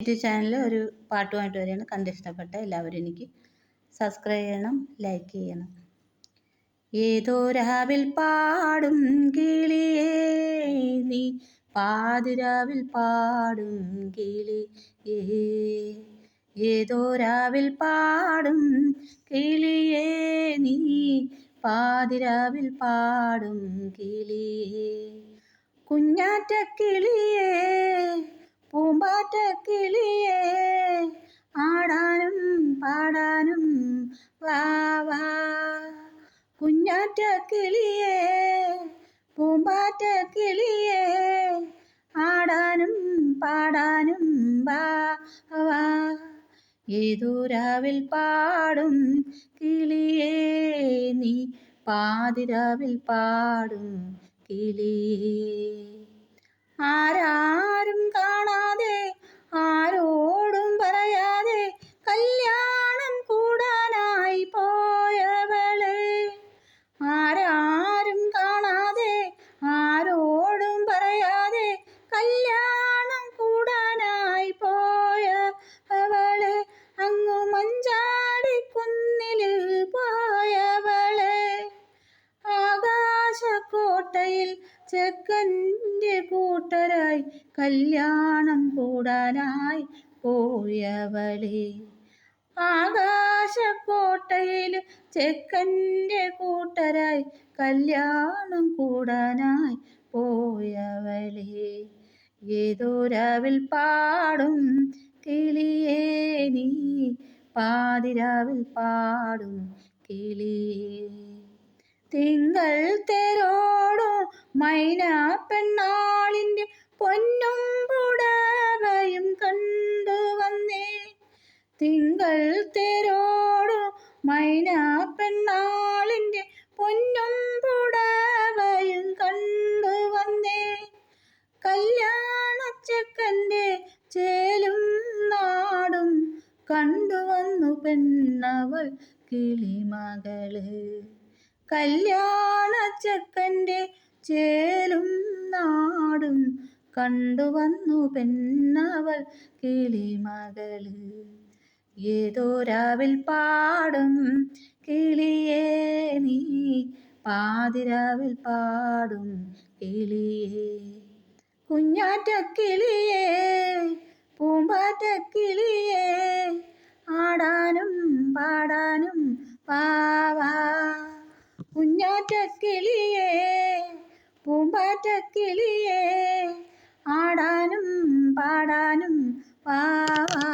YouTube ചാനലിൽ ഒരു പാട്ടുമായിട്ട് വരികയാണ്. കണ്ടിഷ്ടപ്പെട്ട എല്ലാവരും എനിക്ക് സബ്സ്ക്രൈബ് ചെയ്യണം, ലൈക്ക് ചെയ്യണം. ഏതോ രാവിൽ പാടും കിളിയേ നീ, പാതിരാവിൽ പാടും കിളിയേ. ഏതോ രാവിൽ പാടും കിളിയേ നീ, പാതിരാവിൽ പാടും കിളിയേ. കുഞ്ഞാറ്റ കിളിയേ, പൂമ്പാറ്റ കിളിയേ, ആടാനും പാടാനും വാ വാ. കുഞ്ഞാറ്റ കിളിയേ, പൂമ്പാറ്റ കിളിയേ, ആടാനും പാടാനും വാ വാ. ഏതോ രാവിൽ പാടും കിളിയേ നീ, പാതിരാവിൽ പാടും കിളിയേ. ആരാരും കാണാതെ ആരോടും പറയാതെ കല്യാണം കൂടാനായി പോയവളെ. ആരാരും കാണാതെ ആരോടും പറയാതെ കല്യാണം കൂടാനായി പോയവളെ. അങ്ങു മഞ്ചാടിക്കുന്നിൽ പോയവളെ. ആകാശക്കോട്ടയിൽ ചെക്കൻ്റെ കൂട്ടരായി കല്യാണം കൂടാനായി പോയവളെ. ആകാശക്കോട്ടയിൽ ചെക്കൻ്റെ കൂട്ടരായി കല്യാണം കൂടാനായി പോയവളെ. ഏതോ രാവിൽ പാടും കിളിയേ നീ, പാതിരാവിൽ പാടും കിളിയേ. തിങ്കൾ തേരോടും മൈനാ പെണ്ണാളിൻ്റെ പൊന്നും പുടവയും കണ്ടുവന്നേ. തിങ്കൾ തേരോടും മൈനാ പെണ്ണാളിൻ്റെ പൊന്നും പുടവയും കണ്ടുവന്നേ. കല്യാണച്ചക്കൻ്റെ ചേലും നാടും കണ്ടുവന്നു പെണ്ണവൾ കിളിമകള്. കല്യാണച്ചക്കൻ്റെ ചേലും നാടും കണ്ടുവന്നു പെണ്ണവൾ കിളിമകള്. ഏതോ രാവിൽ പാടും കിളിയേ നീ, പാതിരാവിൽ പാടും കിളിയേ. കുഞ്ഞാറ്റ കിളിയേ, പൂമ്പാറ്റ കിളിയേ, ആടാനും പാടാനും വാ വാ. കുഞ്ഞാറ്റ കിളിയേ, പൂമ്പാറ്റ കിളിയേ, ആടാനും പാടാനും വാ വാ.